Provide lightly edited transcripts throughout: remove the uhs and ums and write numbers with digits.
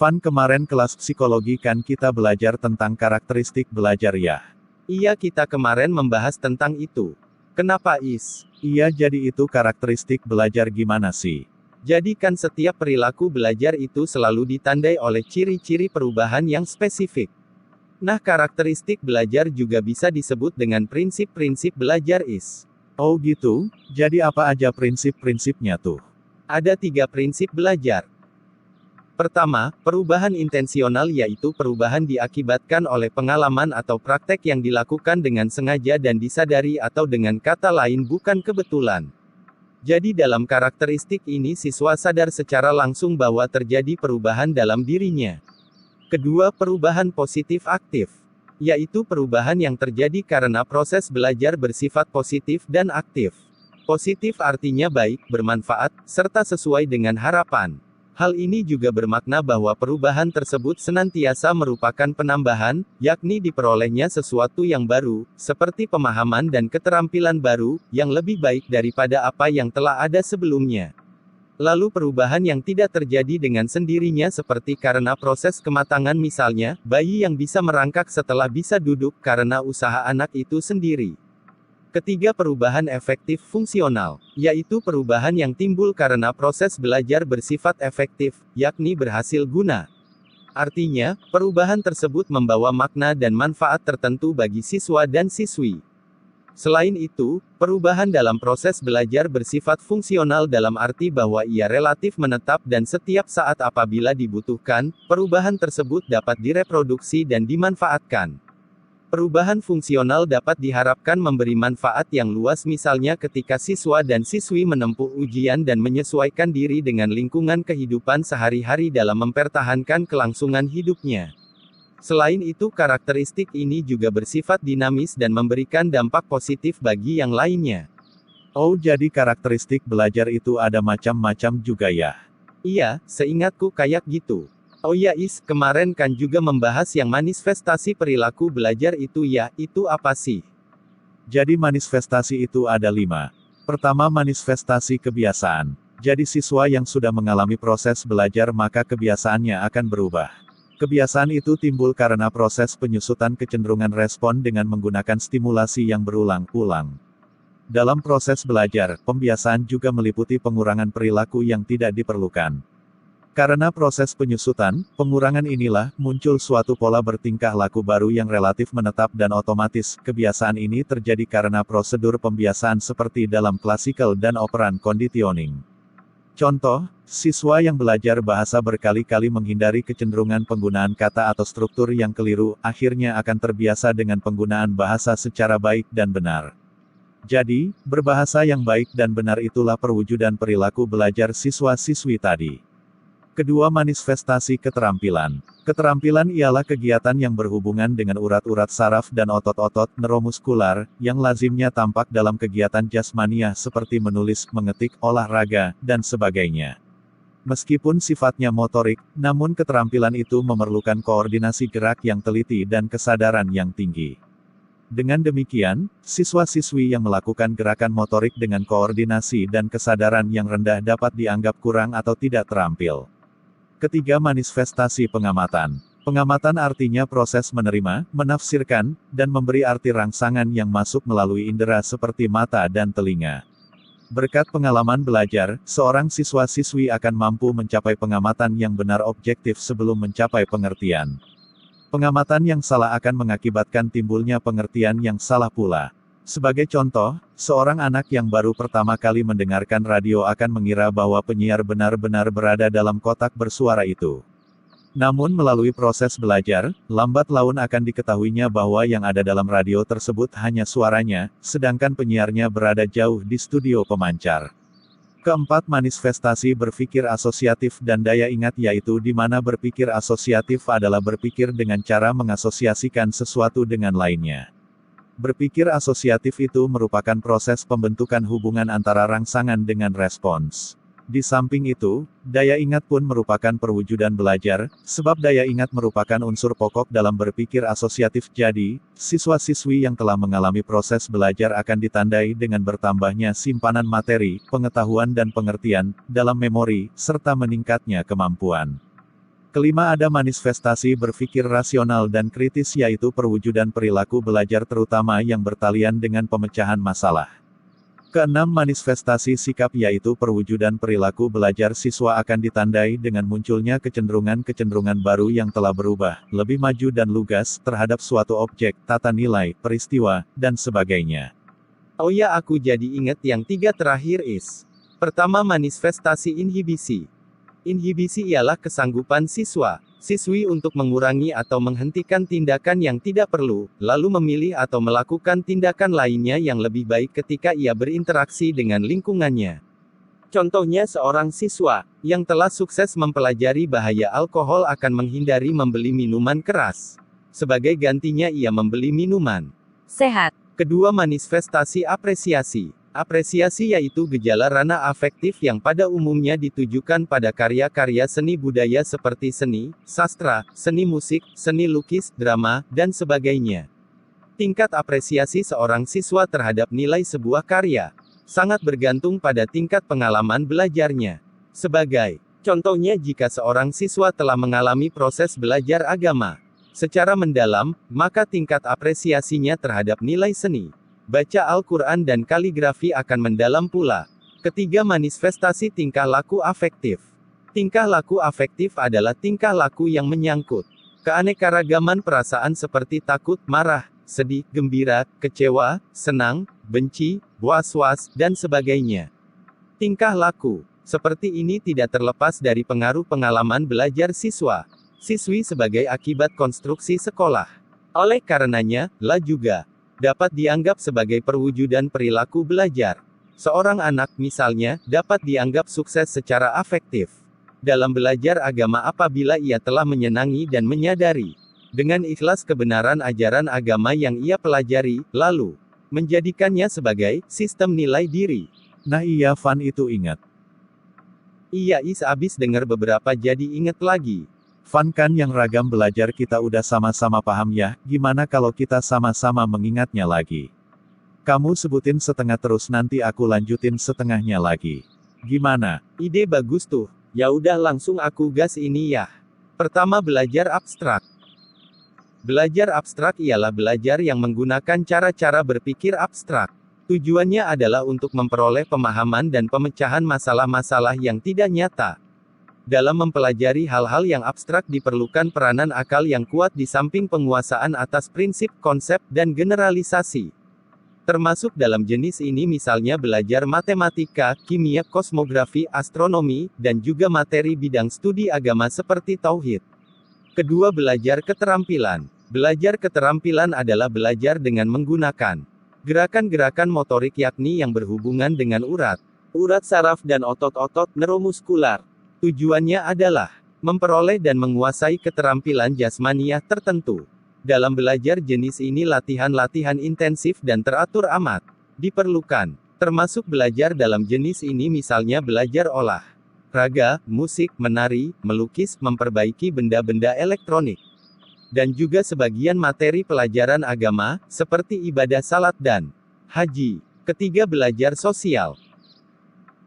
Van, kemarin kelas psikologi kan kita belajar tentang karakteristik belajar ya? Iya, kita kemarin membahas tentang itu. Kenapa Is? Iya, jadi itu karakteristik belajar gimana sih? Jadi kan setiap perilaku belajar itu selalu ditandai oleh ciri-ciri perubahan yang spesifik. Nah, karakteristik belajar juga bisa disebut dengan prinsip-prinsip belajar Is. Oh gitu, jadi apa aja prinsip-prinsipnya tuh? Ada 3 prinsip belajar. Pertama, perubahan intensional yaitu perubahan diakibatkan oleh pengalaman atau praktek yang dilakukan dengan sengaja dan disadari atau dengan kata lain bukan kebetulan. Jadi dalam karakteristik ini siswa sadar secara langsung bahwa terjadi perubahan dalam dirinya. Kedua, perubahan positif aktif, yaitu perubahan yang terjadi karena proses belajar bersifat positif dan aktif. Positif artinya baik, bermanfaat, serta sesuai dengan harapan. Hal ini juga bermakna bahwa perubahan tersebut senantiasa merupakan penambahan, yakni diperolehnya sesuatu yang baru, seperti pemahaman dan keterampilan baru, yang lebih baik daripada apa yang telah ada sebelumnya. Lalu perubahan yang tidak terjadi dengan sendirinya seperti karena proses kematangan, misalnya, bayi yang bisa merangkak setelah bisa duduk karena usaha anak itu sendiri. Ketiga, perubahan efektif fungsional, yaitu perubahan yang timbul karena proses belajar bersifat efektif, yakni berhasil guna. Artinya, perubahan tersebut membawa makna dan manfaat tertentu bagi siswa dan siswi. Selain itu, perubahan dalam proses belajar bersifat fungsional dalam arti bahwa ia relatif menetap dan setiap saat apabila dibutuhkan, perubahan tersebut dapat direproduksi dan dimanfaatkan. Perubahan fungsional dapat diharapkan memberi manfaat yang luas, misalnya ketika siswa dan siswi menempuh ujian dan menyesuaikan diri dengan lingkungan kehidupan sehari-hari dalam mempertahankan kelangsungan hidupnya. Selain itu, karakteristik ini juga bersifat dinamis dan memberikan dampak positif bagi yang lainnya. Oh, jadi karakteristik belajar itu ada macam-macam juga ya? Iya, seingatku kayak gitu. Oh ya Is, kemarin kan juga membahas yang manifestasi perilaku belajar itu ya, itu apa sih? Jadi manifestasi itu ada 5. Pertama, manifestasi kebiasaan. Jadi siswa yang sudah mengalami proses belajar maka kebiasaannya akan berubah. Kebiasaan itu timbul karena proses penyusutan kecenderungan respon dengan menggunakan stimulasi yang berulang-ulang. Dalam proses belajar, pembiasaan juga meliputi pengurangan perilaku yang tidak diperlukan. Karena proses penyusutan, pengurangan inilah, muncul suatu pola bertingkah laku baru yang relatif menetap dan otomatis. Kebiasaan ini terjadi karena prosedur pembiasaan seperti dalam classical dan operant conditioning. Contoh, siswa yang belajar bahasa berkali-kali menghindari kecenderungan penggunaan kata atau struktur yang keliru, akhirnya akan terbiasa dengan penggunaan bahasa secara baik dan benar. Jadi, berbahasa yang baik dan benar itulah perwujudan perilaku belajar siswa-siswi tadi. Kedua, manifestasi keterampilan. Keterampilan ialah kegiatan yang berhubungan dengan urat-urat saraf dan otot-otot neuromuskular, yang lazimnya tampak dalam kegiatan jasmaniah seperti menulis, mengetik, olahraga, dan sebagainya. Meskipun sifatnya motorik, namun keterampilan itu memerlukan koordinasi gerak yang teliti dan kesadaran yang tinggi. Dengan demikian, siswa-siswi yang melakukan gerakan motorik dengan koordinasi dan kesadaran yang rendah dapat dianggap kurang atau tidak terampil. Ketiga, manifestasi pengamatan. Pengamatan artinya proses menerima, menafsirkan, dan memberi arti rangsangan yang masuk melalui indera seperti mata dan telinga. Berkat pengalaman belajar, seorang siswa-siswi akan mampu mencapai pengamatan yang benar objektif sebelum mencapai pengertian. Pengamatan yang salah akan mengakibatkan timbulnya pengertian yang salah pula. Sebagai contoh, seorang anak yang baru pertama kali mendengarkan radio akan mengira bahwa penyiar benar-benar berada dalam kotak bersuara itu. Namun melalui proses belajar, lambat laun akan diketahuinya bahwa yang ada dalam radio tersebut hanya suaranya, sedangkan penyiarnya berada jauh di studio pemancar. Keempat, manifestasi berpikir asosiatif dan daya ingat, yaitu di mana berpikir asosiatif adalah berpikir dengan cara mengasosiasikan sesuatu dengan lainnya. Berpikir asosiatif itu merupakan proses pembentukan hubungan antara rangsangan dengan respons. Di samping itu, daya ingat pun merupakan perwujudan belajar, sebab daya ingat merupakan unsur pokok dalam berpikir asosiatif. Jadi, siswa-siswi yang telah mengalami proses belajar akan ditandai dengan bertambahnya simpanan materi, pengetahuan dan pengertian, dalam memori, serta meningkatnya kemampuan Kelima, ada manifestasi berpikir rasional dan kritis, yaitu perwujudan perilaku belajar terutama yang bertalian dengan pemecahan masalah. Keenam, manifestasi sikap, yaitu perwujudan perilaku belajar siswa akan ditandai dengan munculnya kecenderungan-kecenderungan baru yang telah berubah, lebih maju dan lugas, terhadap suatu objek, tata nilai, peristiwa, dan sebagainya. Oh ya, aku jadi ingat yang 3 terakhir is. Pertama, manifestasi inhibisi. Inhibisi ialah kesanggupan siswi untuk mengurangi atau menghentikan tindakan yang tidak perlu, lalu memilih atau melakukan tindakan lainnya yang lebih baik ketika ia berinteraksi dengan lingkungannya. Contohnya, seorang siswa yang telah sukses mempelajari bahaya alkohol akan menghindari membeli minuman keras. Sebagai gantinya ia membeli minuman sehat. Kedua, manifestasi apresiasi. Apresiasi yaitu gejala ranah afektif yang pada umumnya ditujukan pada karya-karya seni budaya seperti seni, sastra, seni musik, seni lukis, drama, dan sebagainya. Tingkat apresiasi seorang siswa terhadap nilai sebuah karya sangat bergantung pada tingkat pengalaman belajarnya. Sebagai contohnya, jika seorang siswa telah mengalami proses belajar agama secara mendalam, maka tingkat apresiasinya terhadap nilai seni, baca Al-Quran dan kaligrafi akan mendalam pula. Ketiga, manifestasi tingkah laku afektif. Tingkah laku afektif adalah tingkah laku yang menyangkut keanekaragaman perasaan seperti takut, marah, sedih, gembira, kecewa, senang, benci, was-was, dan sebagainya. Tingkah laku seperti ini tidak terlepas dari pengaruh pengalaman belajar siswi sebagai akibat konstruksi sekolah. Oleh karenanya, juga dapat dianggap sebagai perwujudan perilaku belajar. Seorang anak, misalnya, dapat dianggap sukses secara afektif dalam belajar agama apabila ia telah menyenangi dan menyadari dengan ikhlas kebenaran ajaran agama yang ia pelajari, lalu menjadikannya sebagai sistem nilai diri. Nah iya Van, itu ingat. Iya abis denger beberapa jadi inget lagi. Van, kan yang ragam belajar kita udah sama-sama paham ya, gimana kalau kita sama-sama mengingatnya lagi? Kamu sebutin setengah terus nanti aku lanjutin setengahnya lagi. Gimana? Ide bagus tuh. Ya udah langsung aku gas ini ya. Pertama, belajar abstrak. Belajar abstrak ialah belajar yang menggunakan cara-cara berpikir abstrak. Tujuannya adalah untuk memperoleh pemahaman dan pemecahan masalah-masalah yang tidak nyata. Dalam mempelajari hal-hal yang abstrak diperlukan peranan akal yang kuat di samping penguasaan atas prinsip, konsep, dan generalisasi. Termasuk dalam jenis ini misalnya belajar matematika, kimia, kosmografi, astronomi, dan juga materi bidang studi agama seperti tauhid. Kedua, belajar keterampilan. Belajar keterampilan adalah belajar dengan menggunakan gerakan-gerakan motorik yakni yang berhubungan dengan urat saraf dan otot-otot neuromuskular. Tujuannya adalah memperoleh dan menguasai keterampilan jasmaniah tertentu. Dalam belajar jenis ini latihan-latihan intensif dan teratur amat diperlukan. Termasuk belajar dalam jenis ini misalnya belajar olah raga, musik, menari, melukis, memperbaiki benda-benda elektronik. Dan juga sebagian materi pelajaran agama, seperti ibadah salat dan haji. Ketiga, belajar sosial.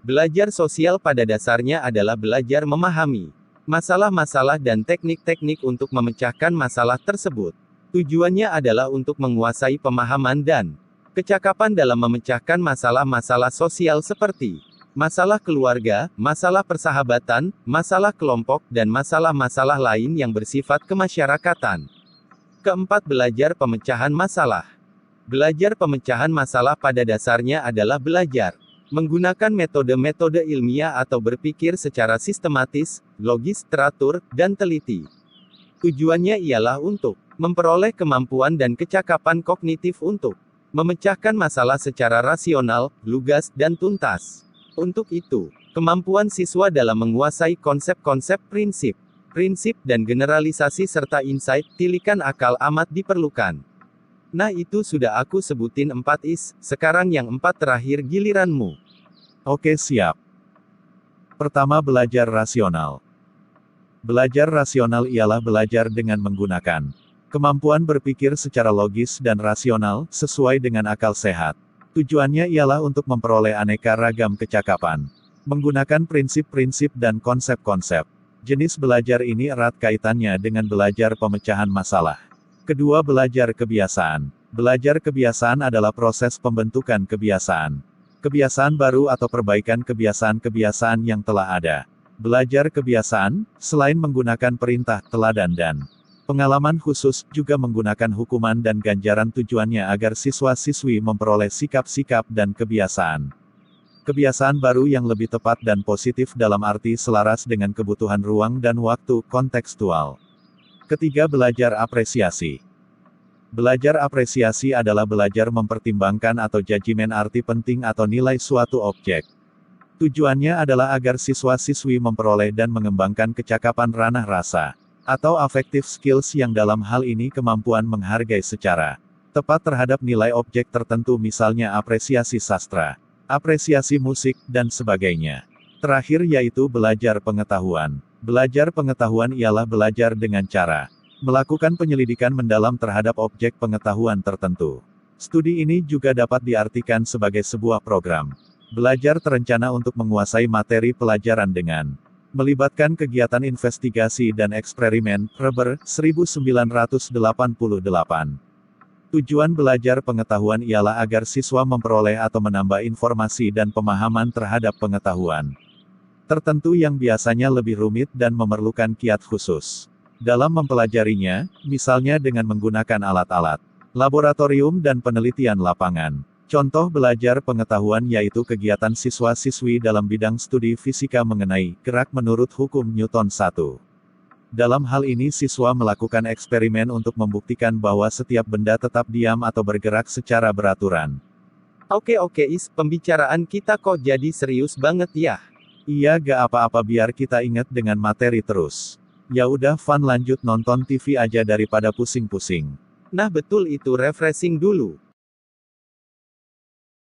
Belajar sosial pada dasarnya adalah belajar memahami masalah-masalah dan teknik-teknik untuk memecahkan masalah tersebut. Tujuannya adalah untuk menguasai pemahaman dan kecakapan dalam memecahkan masalah-masalah sosial seperti masalah keluarga, masalah persahabatan, masalah kelompok, dan masalah-masalah lain yang bersifat kemasyarakatan. Keempat, belajar pemecahan masalah. Belajar pemecahan masalah pada dasarnya adalah belajar menggunakan metode-metode ilmiah atau berpikir secara sistematis, logis, teratur, dan teliti. Tujuannya ialah untuk memperoleh kemampuan dan kecakapan kognitif untuk memecahkan masalah secara rasional, lugas, dan tuntas. Untuk itu, kemampuan siswa dalam menguasai konsep-konsep prinsip, dan generalisasi serta insight, tilikan akal amat diperlukan. Nah itu sudah aku sebutin 4 is, sekarang yang 4 terakhir giliranmu. Oke, siap. Pertama, belajar rasional. Belajar rasional ialah belajar dengan menggunakan kemampuan berpikir secara logis dan rasional, sesuai dengan akal sehat. Tujuannya ialah untuk memperoleh aneka ragam kecakapan. Menggunakan prinsip-prinsip dan konsep-konsep. Jenis belajar ini erat kaitannya dengan belajar pemecahan masalah. Kedua, belajar kebiasaan. Belajar kebiasaan adalah proses pembentukan kebiasaan. Kebiasaan baru atau perbaikan kebiasaan-kebiasaan yang telah ada. Belajar kebiasaan, selain menggunakan perintah, teladan dan pengalaman khusus, juga menggunakan hukuman dan ganjaran, tujuannya agar siswa-siswi memperoleh sikap-sikap dan kebiasaan. Kebiasaan baru yang lebih tepat dan positif dalam arti selaras dengan kebutuhan ruang dan waktu kontekstual. Ketiga, belajar apresiasi. Belajar apresiasi adalah belajar mempertimbangkan atau judgement arti penting atau nilai suatu objek. Tujuannya adalah agar siswa-siswi memperoleh dan mengembangkan kecakapan ranah rasa, atau affective skills yang dalam hal ini kemampuan menghargai secara tepat terhadap nilai objek tertentu, misalnya apresiasi sastra, apresiasi musik, dan sebagainya. Terakhir yaitu belajar pengetahuan. Belajar pengetahuan ialah belajar dengan cara melakukan penyelidikan mendalam terhadap objek pengetahuan tertentu. Studi ini juga dapat diartikan sebagai sebuah program belajar terencana untuk menguasai materi pelajaran dengan melibatkan kegiatan investigasi dan eksperimen. Reber, 1988. Tujuan belajar pengetahuan ialah agar siswa memperoleh atau menambah informasi dan pemahaman terhadap pengetahuan tertentu yang biasanya lebih rumit dan memerlukan kiat khusus dalam mempelajarinya, misalnya dengan menggunakan alat-alat laboratorium dan penelitian lapangan. Contoh belajar pengetahuan yaitu kegiatan siswa-siswi dalam bidang studi fisika mengenai gerak menurut hukum Newton 1. Dalam hal ini siswa melakukan eksperimen untuk membuktikan bahwa setiap benda tetap diam atau bergerak secara beraturan. Oke, pembicaraan kita kok jadi serius banget ya? Iya, gak apa-apa, biar kita ingat dengan materi terus. Ya udah, fun, lanjut nonton TV aja daripada pusing-pusing. Nah betul, itu refreshing dulu.